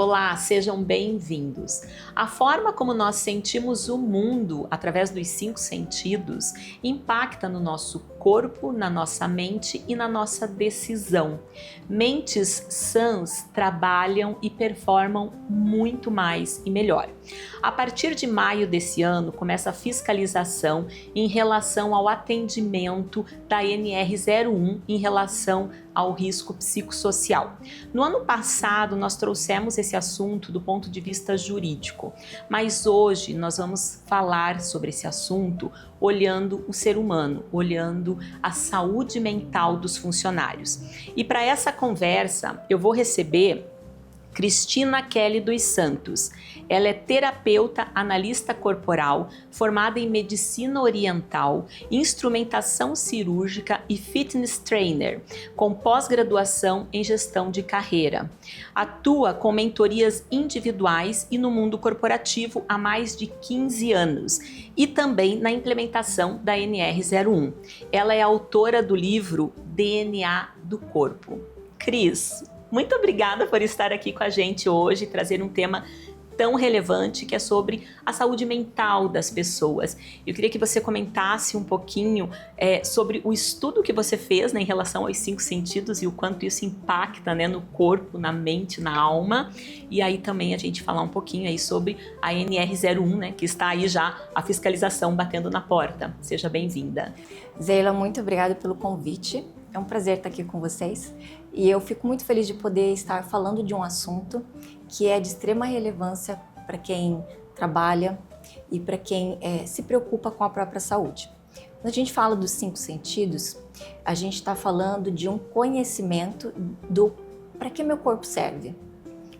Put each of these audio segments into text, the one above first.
Olá, sejam bem-vindos. A forma como nós sentimos o mundo através dos 5 sentidos impacta no nosso corpo, na nossa mente e na nossa decisão. Mentes sãs trabalham e performam muito mais e melhor. A partir de maio desse ano, começa a fiscalização em relação ao atendimento da NR01 em relação ao risco psicossocial. No ano passado, nós trouxemos esse assunto do ponto de vista jurídico, mas hoje nós vamos falar sobre esse assunto olhando o ser humano, olhando a saúde mental dos funcionários. E para essa conversa, eu vou receber Cristina Kelly dos Santos. Ela é terapeuta analista corporal, formada em medicina oriental, instrumentação cirúrgica e fitness trainer, com pós-graduação em gestão de carreira. Atua com mentorias individuais e no mundo corporativo há mais de 15 anos e também na implementação da NR01. Ela é autora do livro DNA do Corpo. Cris, muito obrigada por estar aqui com a gente hoje e trazer um tema tão relevante que é sobre a saúde mental das pessoas. Eu queria que você comentasse um pouquinho sobre o estudo que você fez, né, em relação aos 5 sentidos e o quanto isso impacta, né, no corpo, na mente, na alma. E aí também a gente falar um pouquinho aí sobre a NR01, né, que está aí já a fiscalização batendo na porta. Seja bem-vinda. Zeila, muito obrigada pelo convite. É um prazer estar aqui com vocês e eu fico muito feliz de poder estar falando de um assunto que é de extrema relevância para quem trabalha e para quem se preocupa com a própria saúde. Quando a gente fala dos 5 sentidos, a gente está falando de um conhecimento do para que meu corpo serve,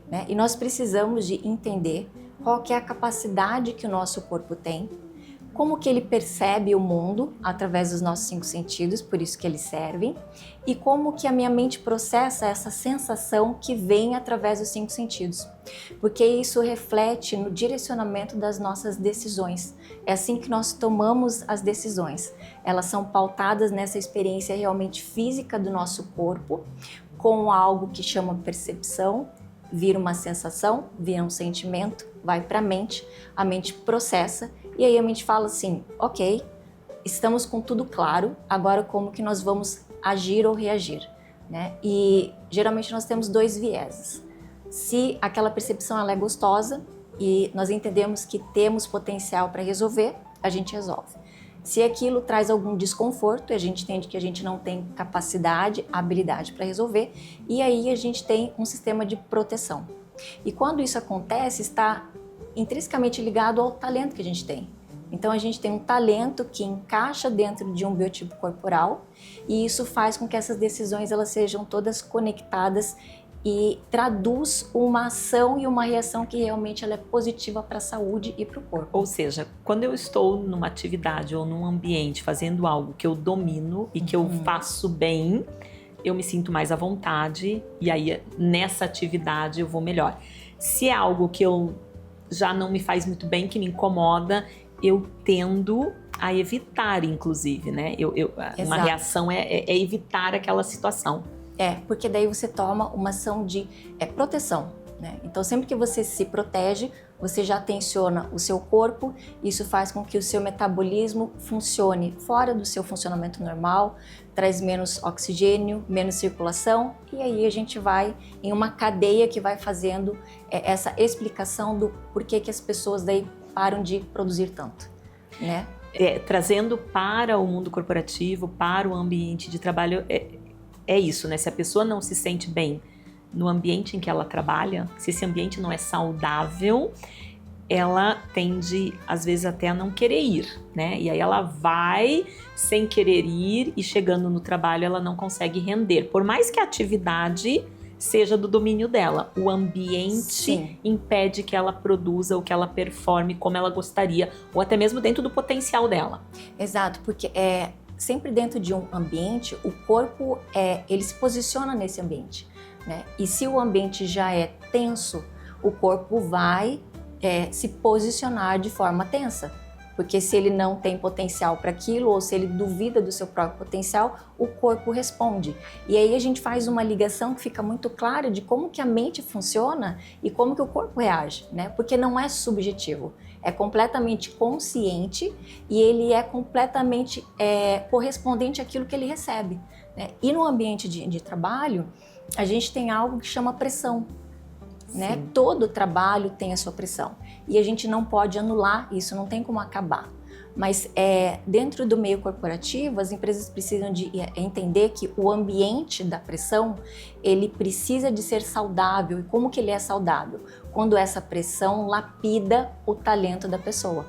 né? E nós precisamos de entender qual que é a capacidade que o nosso corpo tem, como que ele percebe o mundo através dos nossos 5 sentidos, por isso que eles servem, e como que a minha mente processa essa sensação que vem através dos 5 sentidos, porque isso reflete no direcionamento das nossas decisões. É assim que nós tomamos as decisões. Elas são pautadas nessa experiência realmente física do nosso corpo, com algo que chama percepção, vira uma sensação, vira um sentimento, vai para a mente processa, e aí a mente fala assim, ok, estamos com tudo claro, agora como que nós vamos agir ou reagir, né? E geralmente nós temos 2 vieses. Se aquela percepção ela é gostosa e nós entendemos que temos potencial para resolver, a gente resolve. Se aquilo traz algum desconforto, a gente entende que a gente não tem capacidade, habilidade para resolver, e aí a gente tem um sistema de proteção. E quando isso acontece, está intrinsecamente ligado ao talento que a gente tem. Então a gente tem um talento que encaixa dentro de um biotipo corporal e isso faz com que essas decisões elas sejam todas conectadas e traduz uma ação e uma reação que realmente ela é positiva para a saúde e para o corpo. Ou seja, quando eu estou numa atividade ou num ambiente fazendo algo que eu domino e que eu faço bem, eu me sinto mais à vontade e aí nessa atividade eu vou melhor. Se é algo que eu já não me faz muito bem, que me incomoda, eu tendo a evitar, inclusive, né? Uma reação é evitar aquela situação. Porque daí você toma uma ação de proteção, né? Então sempre que você se protege, você já tensiona o seu corpo, isso faz com que o seu metabolismo funcione fora do seu funcionamento normal, traz menos oxigênio, menos circulação, e aí a gente vai em uma cadeia que vai fazendo essa explicação do porquê que as pessoas daí param de produzir tanto, né? Trazendo para o mundo corporativo, para o ambiente de trabalho, é isso, né? Se a pessoa não se sente bem no ambiente em que ela trabalha, se esse ambiente não é saudável, ela tende, às vezes, até a não querer ir, né? E aí ela vai sem querer ir e chegando no trabalho ela não consegue render. Por mais que a atividade seja do domínio dela, o ambiente impede que ela produza ou que ela performe como ela gostaria, ou até mesmo dentro do potencial dela. Exato, porque sempre dentro de um ambiente, o corpo ele se posiciona nesse ambiente, né? E se o ambiente já é tenso, o corpo vai se posicionar de forma tensa, Porque se ele não tem potencial para aquilo, ou se ele duvida do seu próprio potencial, o corpo responde. E aí a gente faz uma ligação que fica muito clara de como que a mente funciona e como que o corpo reage, né? Porque não é subjetivo, é completamente consciente e ele é completamente correspondente àquilo que ele recebe, né? E no ambiente de trabalho, a gente tem algo que chama pressão. Né? Todo trabalho tem a sua pressão e a gente não pode anular isso, não tem como acabar. Mas dentro do meio corporativo, as empresas precisam de entender que o ambiente da pressão, ele precisa de ser saudável. E como que ele é saudável? Quando essa pressão lapida o talento da pessoa,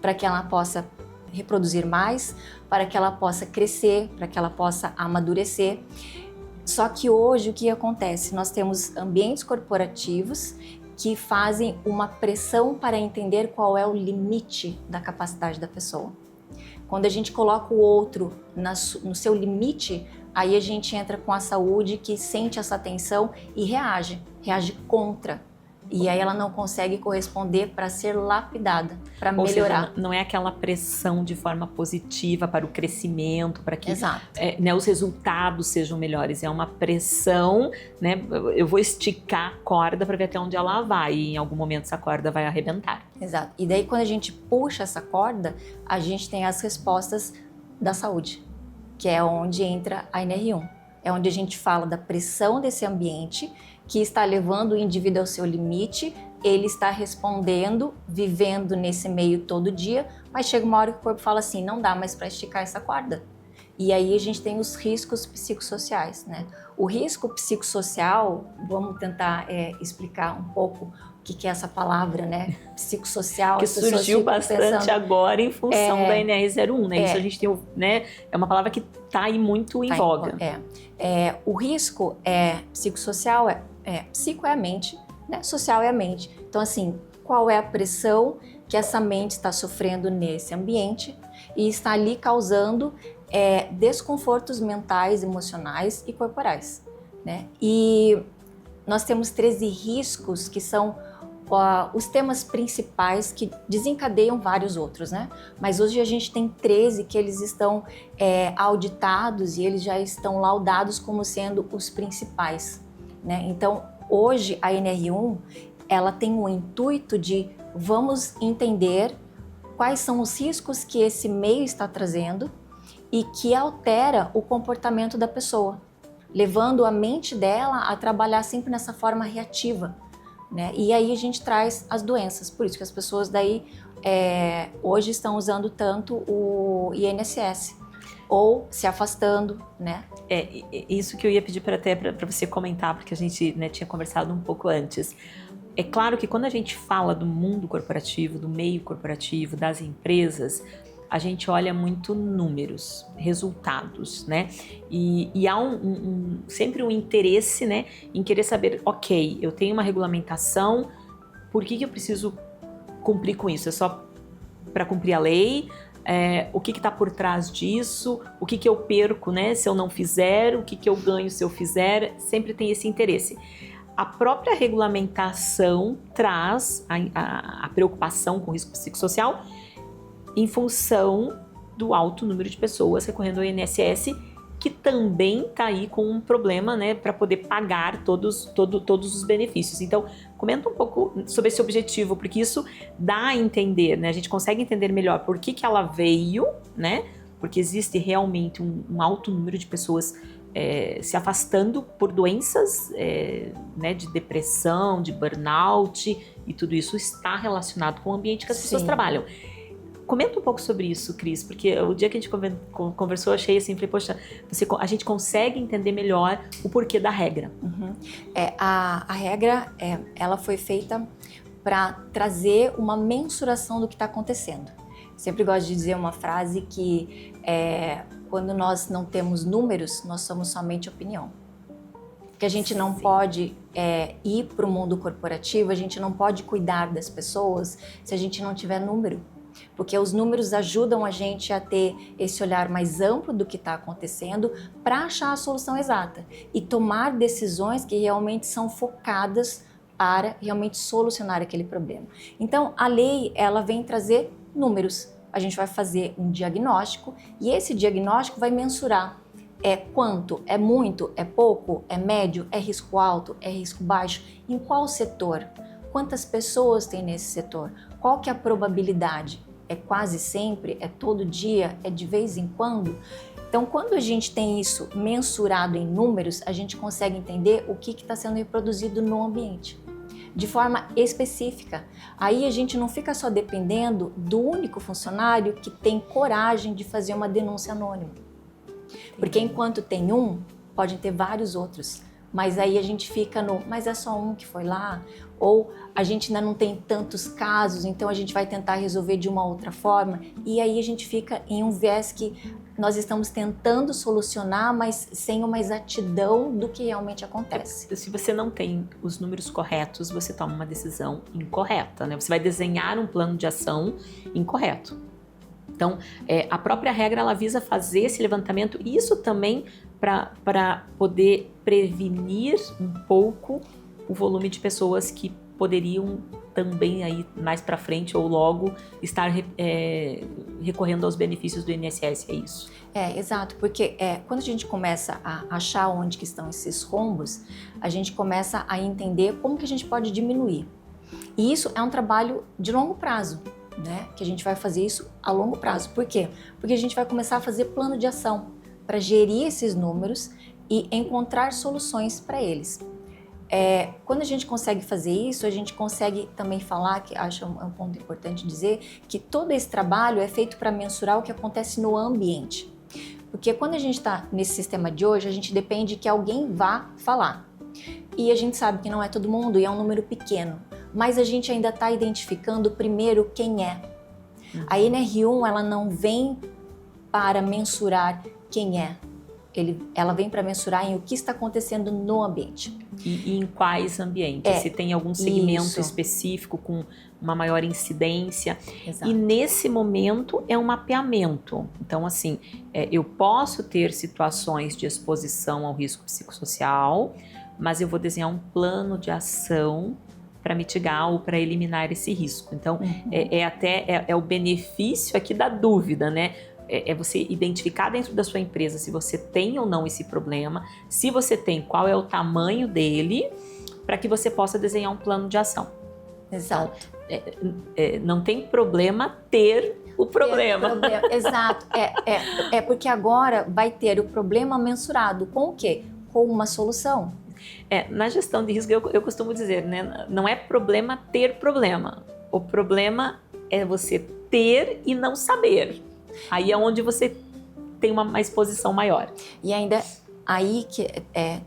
para que ela possa reproduzir mais, para que ela possa crescer, para que ela possa amadurecer. Só que hoje o que acontece? Nós temos ambientes corporativos que fazem uma pressão para entender qual é o limite da capacidade da pessoa. Quando a gente coloca o outro no seu limite, aí a gente entra com a saúde que sente essa tensão e reage contra. E aí ela não consegue corresponder para ser lapidada, para melhorar. Ou seja, não é aquela pressão de forma positiva para o crescimento, para que né, os resultados sejam melhores. É uma pressão, né? Eu vou esticar a corda para ver até onde ela vai e em algum momento essa corda vai arrebentar. Exato. E daí quando a gente puxa essa corda, a gente tem as respostas da saúde, que é onde entra a NR1. É onde a gente fala da pressão desse ambiente que está levando o indivíduo ao seu limite, ele está respondendo, vivendo nesse meio todo dia, mas chega uma hora que o corpo fala assim, não dá mais para esticar essa corda. E aí a gente tem os riscos psicossociais, né? O risco psicossocial, vamos tentar explicar um pouco o que é essa palavra, né? Psicossocial. Que surgiu bastante agora em função da NR01, né? Isso a gente tem, né? É uma palavra que está aí muito em voga. O risco psicossocial psico é a mente, né? Social é a mente. Então, assim, qual é a pressão que essa mente está sofrendo nesse ambiente e está ali causando desconfortos mentais, emocionais e corporais, né? E nós temos 13 riscos que são os temas principais que desencadeiam vários outros, né? Mas hoje a gente tem 13 que eles estão auditados e eles já estão laudados como sendo os principais, né? Então, hoje a NR1, ela tem o intuito de vamos entender quais são os riscos que esse meio está trazendo e que altera o comportamento da pessoa, levando a mente dela a trabalhar sempre nessa forma reativa, né? E aí a gente traz as doenças, por isso que as pessoas daí hoje estão usando tanto o INSS ou se afastando, né? Isso que eu ia pedir para você comentar, porque a gente, né, tinha conversado um pouco antes. É claro que quando a gente fala do mundo corporativo, do meio corporativo, das empresas, a gente olha muito números, resultados, né? E há sempre um interesse, né, em querer saber, ok, eu tenho uma regulamentação, por que eu preciso cumprir com isso? É só para cumprir a lei? O que está por trás disso? O que eu perco, né, se eu não fizer? O que eu ganho se eu fizer? Sempre tem esse interesse. A própria regulamentação traz a preocupação com o risco psicossocial em função do alto número de pessoas recorrendo ao INSS, que também está aí com um problema, né, para poder pagar todos os benefícios. Então, comenta um pouco sobre esse objetivo, porque isso dá a entender, né, a gente consegue entender melhor por que ela veio, né, porque existe realmente um alto número de pessoas se afastando por doenças, né, de depressão, de burnout, e tudo isso está relacionado com o ambiente que as pessoas trabalham. Comenta um pouco sobre isso, Cris, porque o dia que a gente conversou, eu achei assim, falei, poxa, a gente consegue entender melhor o porquê da regra. Uhum. A regra, ela foi feita para trazer uma mensuração do que está acontecendo. Sempre gosto de dizer uma frase que quando nós não temos números, nós somos somente opinião. Que a gente não pode ir para o mundo corporativo, a gente não pode cuidar das pessoas se a gente não tiver número. Porque os números ajudam a gente a ter esse olhar mais amplo do que está acontecendo para achar a solução exata e tomar decisões que realmente são focadas para realmente solucionar aquele problema. Então, a lei, ela vem trazer números. A gente vai fazer um diagnóstico e esse diagnóstico vai mensurar quanto, é muito, é pouco, é médio, é risco alto, é risco baixo, em qual setor, quantas pessoas tem nesse setor, qual que é a probabilidade, é quase sempre, é todo dia, é de vez em quando. Então, quando a gente tem isso mensurado em números, a gente consegue entender o que está sendo reproduzido no ambiente, de forma específica. Aí a gente não fica só dependendo do único funcionário que tem coragem de fazer uma denúncia anônima. Porque enquanto tem um, podem ter vários outros. Mas aí a gente fica mas é só um que foi lá, ou a gente ainda não tem tantos casos, então a gente vai tentar resolver de uma outra forma, e aí a gente fica em um viés que nós estamos tentando solucionar, mas sem uma exatidão do que realmente acontece. Se você não tem os números corretos, você toma uma decisão incorreta, né? Você vai desenhar um plano de ação incorreto. Então, a própria regra, ela visa fazer esse levantamento, e isso também para poder prevenir um pouco o volume de pessoas que poderiam também aí mais para frente ou logo estar recorrendo aos benefícios do INSS, é isso? Exato, porque quando a gente começa a achar onde que estão esses rombos, a gente começa a entender como que a gente pode diminuir. E isso é um trabalho de longo prazo, né? Que a gente vai fazer isso a longo prazo. Por quê? Porque a gente vai começar a fazer plano de ação para gerir esses números e encontrar soluções para eles. Quando a gente consegue fazer isso, a gente consegue também falar, que acho um ponto importante dizer, que todo esse trabalho é feito para mensurar o que acontece no ambiente. Porque quando a gente está nesse sistema de hoje, a gente depende que alguém vá falar. E a gente sabe que não é todo mundo e é um número pequeno, mas a gente ainda está identificando primeiro quem é. A NR1, ela não vem para mensurar quem é. Ela vem para mensurar em o que está acontecendo no ambiente. E em quais ambientes? Se tem algum segmento específico com uma maior incidência. Exato. E nesse momento é um mapeamento. Então, assim, eu posso ter situações de exposição ao risco psicossocial, mas eu vou desenhar um plano de ação para mitigar ou para eliminar esse risco. Então, é o benefício aqui da dúvida, né? É você identificar dentro da sua empresa se você tem ou não esse problema, se você tem, qual é o tamanho dele, para que você possa desenhar um plano de ação. Exato. Não tem problema ter o problema. Exato. Porque agora vai ter o problema mensurado com o quê? Com uma solução. Na gestão de risco, eu costumo dizer, né? Não é problema ter problema. O problema é você ter e não saber. Aí é onde você tem uma exposição maior. E ainda aí que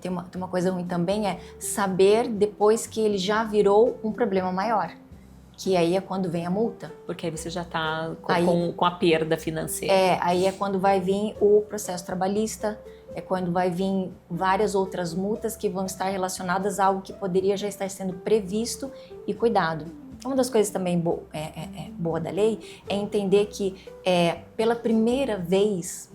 tem uma coisa ruim também, é saber depois que ele já virou um problema maior. Que aí é quando vem a multa. Porque aí você já está com a perda financeira. Aí é quando vai vir o processo trabalhista, é quando vai vir várias outras multas que vão estar relacionadas a algo que poderia já estar sendo previsto e cuidado. Uma das coisas também boa da lei é entender que pela primeira vez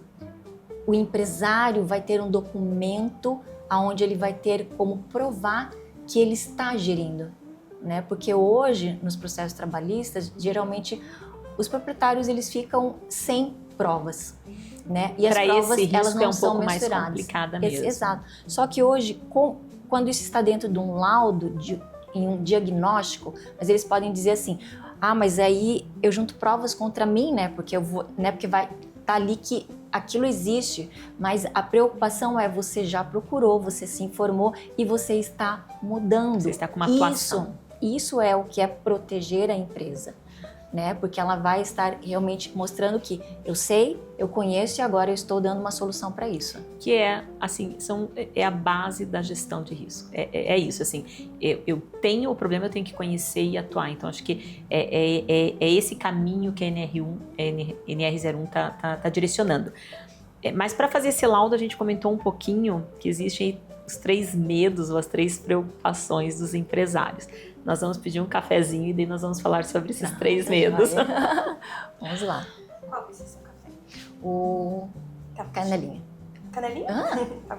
o empresário vai ter um documento onde ele vai ter como provar que ele está gerindo, né? Porque hoje nos processos trabalhistas geralmente os proprietários eles ficam sem provas, né? E as provas elas não são mensuradas. Mais complicada mesmo. Exato. Só que hoje quando isso está dentro de um laudo em um diagnóstico, mas eles podem dizer assim, mas aí eu junto provas contra mim, né? Porque porque vai estar ali que aquilo existe, mas a preocupação é você já procurou, você se informou e você está mudando. Você está com uma atuação. Isso é o que é proteger a empresa, né? Porque ela vai estar realmente mostrando que eu sei, eu conheço e agora eu estou dando uma solução para isso. Que é a base da gestão de risco. É isso, assim, eu tenho o problema, eu tenho que conhecer e atuar. Então, acho que é esse caminho que a NR01 tá direcionando. Mas para fazer esse laudo, a gente comentou um pouquinho que existem os 3 medos ou as 3 preocupações dos empresários. Nós vamos pedir um cafezinho e daí nós vamos falar sobre esses 3 medos. Vamos lá. Qual vai ser seu café? O canelinha. Canelinha? Tá.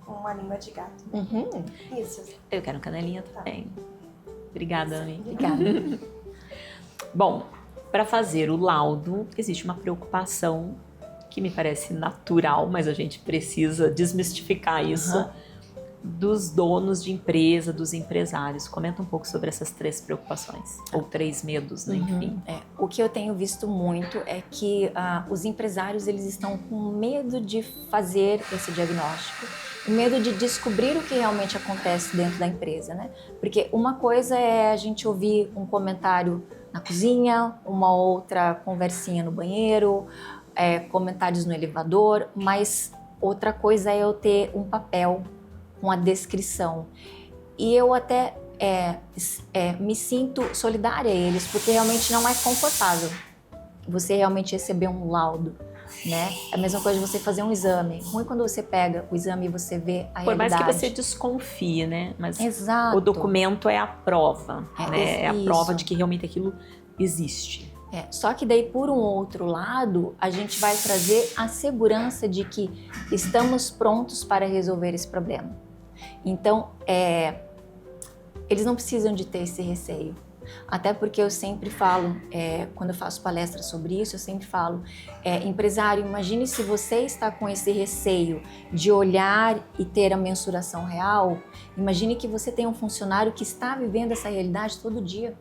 Uma língua de gato. Uhum. Isso. Eu quero canelinha também. Obrigada, Ami. Obrigada. Bom, Para fazer o laudo, existe uma preocupação que me parece natural, mas a gente precisa desmistificar isso, dos donos de empresa, dos empresários. Comenta um pouco sobre essas 3 preocupações, ou 3 medos, né? Enfim. O que eu tenho visto muito é que os empresários, eles estão com medo de fazer esse diagnóstico, medo de descobrir o que realmente acontece dentro da empresa, né? Porque uma coisa é a gente ouvir um comentário na cozinha, uma outra conversinha no banheiro, comentários no elevador, mas outra coisa é eu ter um papel com a descrição. E eu até me sinto solidária a eles, porque realmente não é confortável você realmente receber um laudo, né? É a mesma coisa de você fazer um exame. Ruim quando você pega o exame e você vê a Por mais realidade. que você desconfie, né? Mas Exato. o documento é a prova, né? É a prova isso. de que realmente aquilo existe. Só que daí, por um outro lado, a gente vai trazer a segurança de que estamos prontos para resolver esse problema. Então, eles não precisam de ter esse receio. Até porque eu sempre falo, quando eu faço palestras sobre isso, eu sempre falo, empresário, imagine se você está com esse receio de olhar e ter a mensuração real, imagine que você tem um funcionário que está vivendo essa realidade todo dia.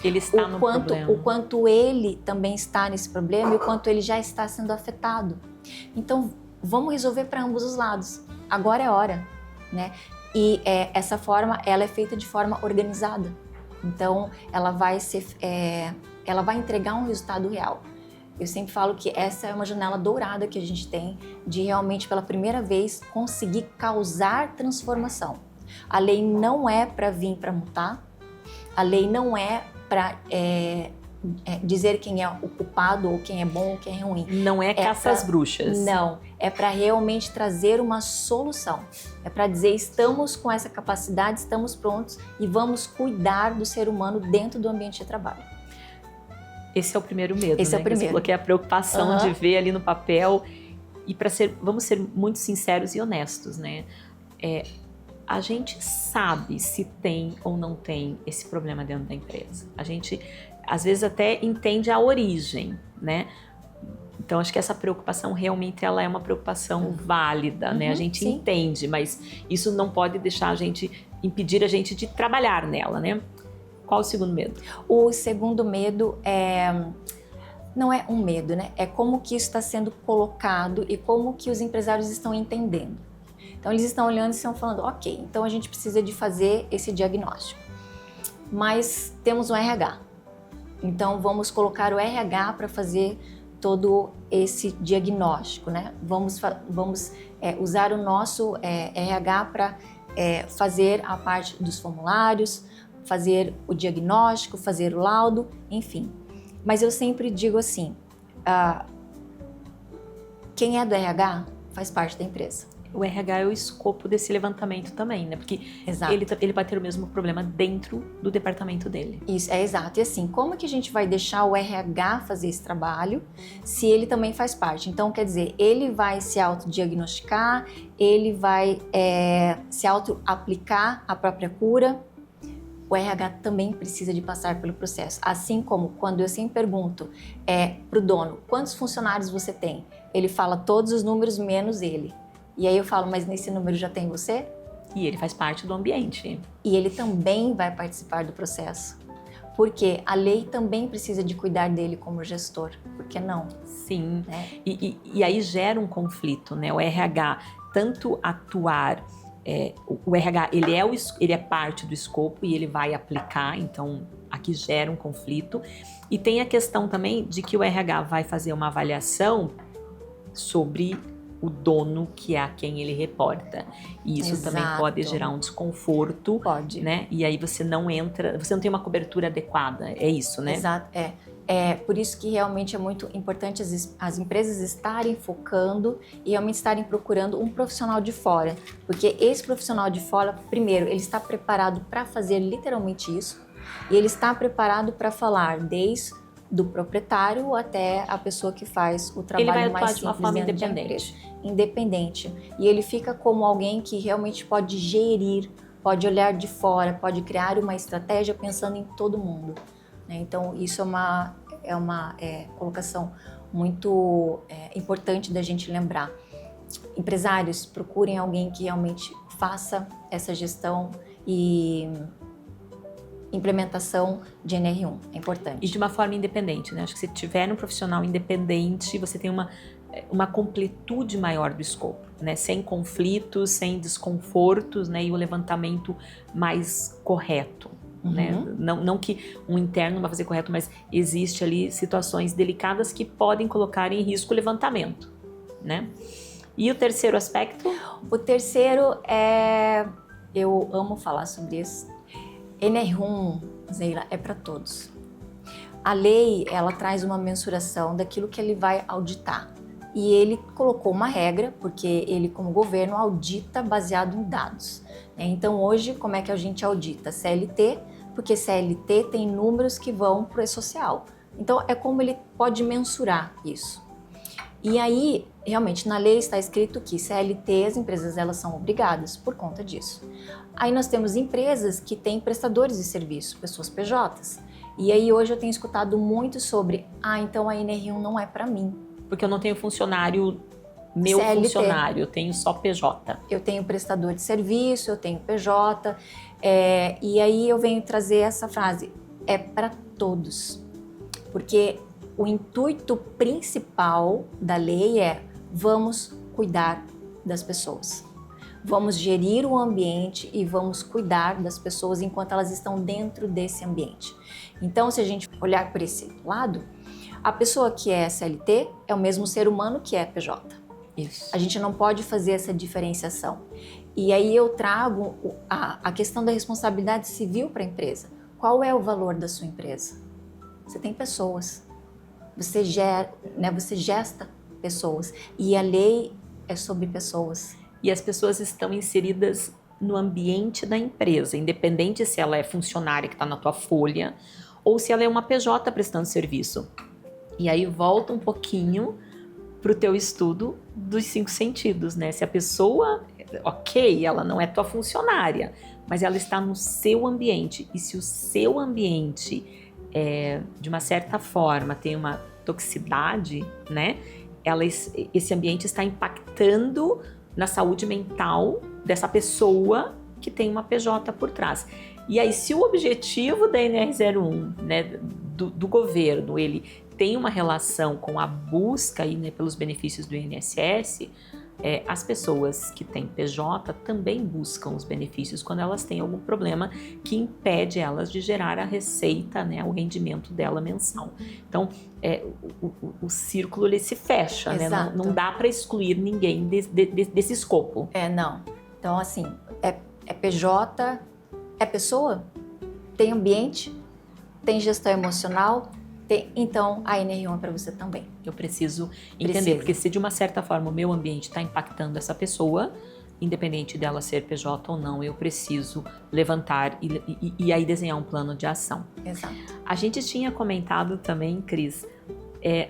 Ele está no problema. O quanto ele também está nesse problema e o quanto ele já está sendo afetado. Então, vamos resolver para ambos os lados. Agora é a hora, né? E essa forma, ela é feita de forma organizada. Então, ela vai entregar um resultado real. Eu sempre falo que essa é uma janela dourada que a gente tem de realmente, pela primeira vez, conseguir causar transformação. A lei não é para vir para multar, a lei não é para dizer quem é o culpado ou quem é bom ou quem é ruim. Não é caça às bruxas. Não, é para realmente trazer uma solução. É para dizer, estamos com essa capacidade, estamos prontos e vamos cuidar do ser humano dentro do ambiente de trabalho. Esse é o primeiro medo, Esse né? é o primeiro. Você falou que é a preocupação de ver ali no papel. E vamos ser muito sinceros e honestos, né? A gente sabe se tem ou não tem esse problema dentro da empresa. A gente, às vezes, até entende a origem, né? Então, acho que essa preocupação realmente ela é uma preocupação válida, né? A gente sim. entende, mas isso não pode impedir a gente de trabalhar nela, né? Qual o segundo medo? O segundo medo não é um medo, né? É como que isso está sendo colocado e como que os empresários estão entendendo. Então, eles estão olhando e estão falando, ok, então a gente precisa de fazer esse diagnóstico, mas temos um RH. Então, vamos colocar o RH para fazer todo esse diagnóstico, né? Vamos usar o nosso RH para fazer a parte dos formulários, fazer o diagnóstico, fazer o laudo, enfim. Mas eu sempre digo assim, quem é do RH faz parte da empresa. O RH é o escopo desse levantamento também, né? Porque Exato. ele vai ter o mesmo problema dentro do departamento dele. Isso, exato. E assim, como que a gente vai deixar o RH fazer esse trabalho se ele também faz parte? Então, quer dizer, ele vai se autodiagnosticar, ele vai se auto-aplicar a própria cura. O RH também precisa de passar pelo processo. Assim como quando eu sempre pergunto para o dono, quantos funcionários você tem? Ele fala todos os números menos ele. E aí eu falo, mas nesse número já tem você? E ele faz parte do ambiente. E ele também vai participar do processo. Porque a lei também precisa de cuidar dele como gestor. Por que não? Sim. Né? E aí gera um conflito, né? O RH, tanto atuar... o RH, ele é parte do escopo e ele vai aplicar, então aqui gera um conflito. E tem a questão também de que o RH vai fazer uma avaliação sobre o dono, que é a quem ele reporta. E isso Exato. também pode gerar um desconforto. Pode. Né? E aí você não tem uma cobertura adequada. É isso, né? Exato, por isso que realmente é muito importante as empresas estarem focando e realmente estarem procurando um profissional de fora. Porque esse profissional de fora, primeiro, ele está preparado para fazer literalmente isso. E ele está preparado para falar desde do proprietário até a pessoa que faz o trabalho mais simples. Ele vai atuar mais de uma forma independente. Independente. E ele fica como alguém que realmente pode gerir, pode olhar de fora, pode criar uma estratégia pensando em todo mundo. Então, isso é é uma colocação muito importante da gente lembrar. Empresários, procurem alguém que realmente faça essa gestão e implementação de NR1, é importante. E de uma forma independente, né? Acho que se tiver um profissional independente, você tem uma completude maior do escopo, né? Sem conflitos, sem desconfortos, né? E o levantamento mais correto, né? Não que um interno vai fazer correto, mas existe ali situações delicadas que podem colocar em risco o levantamento, né? E o terceiro aspecto? O terceiro eu amo falar sobre isso. NR1, Zeila, é para todos. A lei, ela traz uma mensuração daquilo que ele vai auditar. E ele colocou uma regra, porque ele, como governo, audita baseado em dados. Então, hoje, como é que a gente audita? CLT, porque CLT tem números que vão para o E-Social. Então, é como ele pode mensurar isso. E aí, realmente, na lei está escrito que CLT, as empresas, elas são obrigadas por conta disso. Aí nós temos empresas que têm prestadores de serviço, pessoas PJs. E aí hoje eu tenho escutado muito sobre, então a NR1 não é para mim. Porque eu não tenho funcionário, meu CLT. Funcionário, eu tenho só PJ. Eu tenho prestador de serviço, eu tenho PJ, e aí eu venho trazer essa frase, é para todos. Porque o intuito principal da lei é, vamos cuidar das pessoas. Vamos gerir o ambiente e vamos cuidar das pessoas enquanto elas estão dentro desse ambiente. Então, se a gente olhar por esse lado, a pessoa que é CLT é o mesmo ser humano que é PJ. Isso. A gente não pode fazer essa diferenciação. E aí eu trago a questão da responsabilidade civil para a empresa. Qual é o valor da sua empresa? Você tem pessoas. Você gesta pessoas. E a lei é sobre pessoas. E as pessoas estão inseridas no ambiente da empresa, independente se ela é funcionária que está na tua folha ou se ela é uma PJ prestando serviço. E aí volta um pouquinho para o teu estudo dos 5 sentidos, né? Se a pessoa, ok, ela não é tua funcionária, mas ela está no seu ambiente. E se o seu ambiente, de uma certa forma, tem uma toxicidade, né? Esse ambiente está impactando na saúde mental dessa pessoa que tem uma PJ por trás. E aí, se o objetivo da NR01, né, do governo, ele tem uma relação com a busca aí, né, pelos benefícios do INSS, as pessoas que têm PJ também buscam os benefícios quando elas têm algum problema que impede elas de gerar a receita, né, o rendimento dela mensal. Então, o círculo ele se fecha, né? Não dá para excluir ninguém desse escopo. Não. Então, assim, PJ, é pessoa, tem ambiente, tem gestão emocional, então a NR1 é para você também. Eu preciso entender, porque se de uma certa forma o meu ambiente está impactando essa pessoa, independente dela ser PJ ou não, eu preciso levantar e aí desenhar um plano de ação. Exato. A gente tinha comentado também, Cris,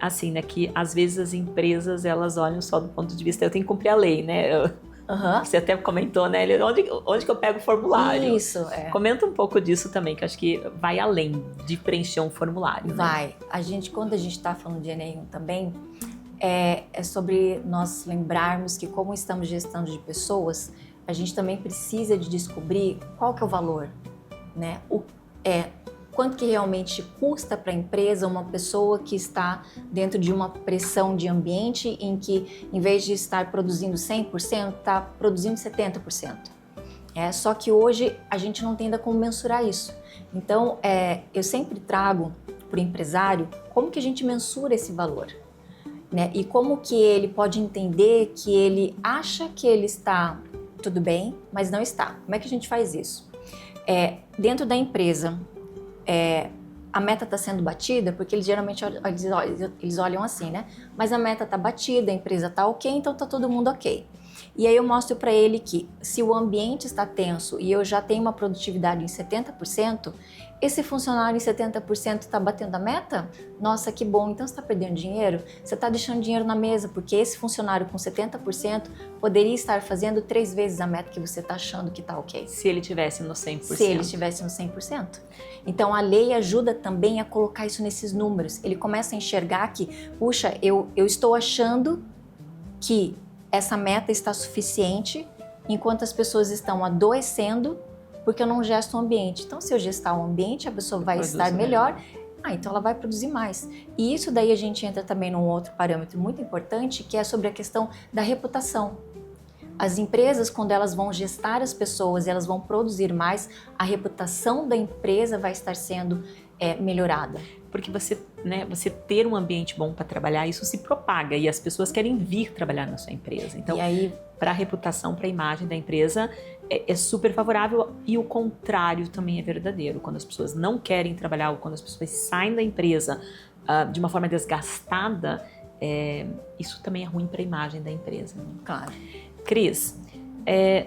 assim, né, que às vezes as empresas elas olham só do ponto de vista, eu tenho que cumprir a lei, né? Você até comentou, né? Onde que eu pego o formulário? Isso, Comenta um pouco disso também, que eu acho que vai além de preencher um formulário. Vai. Né? Quando a gente está falando de NR1 também, é sobre nós lembrarmos que como estamos gestando de pessoas, a gente também precisa de descobrir qual que é o valor, né? Quanto que realmente custa para a empresa uma pessoa que está dentro de uma pressão de ambiente em que, em vez de estar produzindo 100%, está produzindo 70%. Só que hoje a gente não tem ainda como mensurar isso. Então, eu sempre trago para o empresário como que a gente mensura esse valor, né? E como que ele pode entender que ele acha que ele está tudo bem, mas não está. Como é que a gente faz isso? Dentro da empresa, a meta está sendo batida, porque eles geralmente eles olham assim, né? Mas a meta está batida, a empresa está ok, então está todo mundo ok. E aí eu mostro para ele que se o ambiente está tenso e eu já tenho uma produtividade em 70%, esse funcionário em 70% está batendo a meta? Nossa, que bom, então você está perdendo dinheiro? Você está deixando dinheiro na mesa, porque esse funcionário com 70% poderia estar fazendo 3 vezes a meta que você está achando que está ok. Se ele estivesse no 100%. Se ele estivesse no 100%. Então a lei ajuda também a colocar isso nesses números. Ele começa a enxergar que, puxa, eu estou achando que essa meta está suficiente, enquanto as pessoas estão adoecendo porque eu não gesto o ambiente. Então, se eu gestar o ambiente, a pessoa vai estar melhor, então ela vai produzir mais. E isso daí a gente entra também num outro parâmetro muito importante, que é sobre a questão da reputação. As empresas, quando elas vão gestar as pessoas, elas vão produzir mais, a reputação da empresa vai estar sendo melhorada. Porque você ter um ambiente bom para trabalhar, isso se propaga e as pessoas querem vir trabalhar na sua empresa. Então, para a reputação, para a imagem da empresa, é super favorável, e o contrário também é verdadeiro. Quando as pessoas não querem trabalhar ou quando as pessoas saem da empresa de uma forma desgastada, isso também é ruim para a imagem da empresa. Né? Claro. Cris,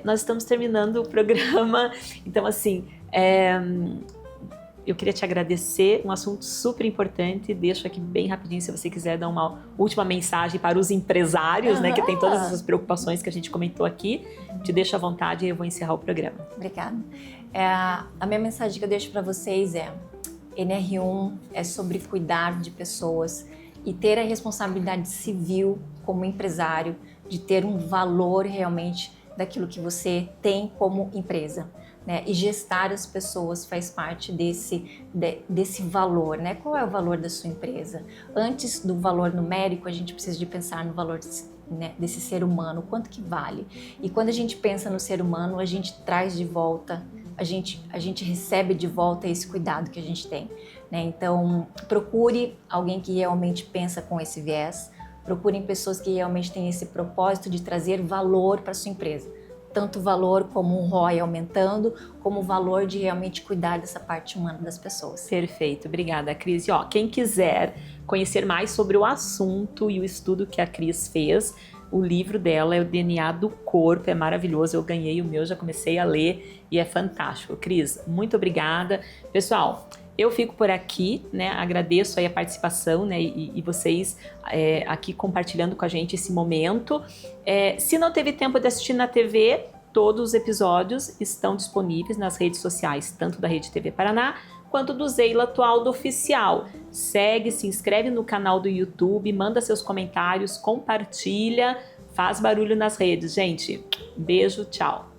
nós estamos terminando o programa, então assim, eu queria te agradecer, um assunto super importante. Deixo aqui bem rapidinho, se você quiser dar uma última mensagem para os empresários, né, que tem todas essas preocupações que a gente comentou aqui. Te deixo à vontade e eu vou encerrar o programa. Obrigada. A minha mensagem que eu deixo para vocês NR1 é sobre cuidar de pessoas e ter a responsabilidade civil como empresário, de ter um valor realmente daquilo que você tem como empresa. Né? E gestar as pessoas faz parte desse valor, né? Qual é o valor da sua empresa? Antes do valor numérico, a gente precisa de pensar no valor desse ser humano, quanto que vale. E quando a gente pensa no ser humano, a gente traz de volta, a gente recebe de volta esse cuidado que a gente tem. Né? Então, procure alguém que realmente pensa com esse viés, procurem pessoas que realmente têm esse propósito de trazer valor para a sua empresa. Tanto valor como um ROI aumentando, como o valor de realmente cuidar dessa parte humana das pessoas. Perfeito, obrigada, Cris. E quem quiser conhecer mais sobre o assunto e o estudo que a Cris fez, o livro dela é o DNA do Corpo, é maravilhoso, eu ganhei o meu, já comecei a ler e é fantástico. Cris, muito obrigada. Pessoal, eu fico por aqui, né? Agradeço aí a participação, né? E vocês aqui compartilhando com a gente esse momento. Se não teve tempo de assistir na TV, todos os episódios estão disponíveis nas redes sociais, tanto da Rede TV Paraná, quanto do Zeila Atualdo Oficial. Segue, se inscreve no canal do YouTube, manda seus comentários, compartilha, faz barulho nas redes. Gente, beijo, tchau!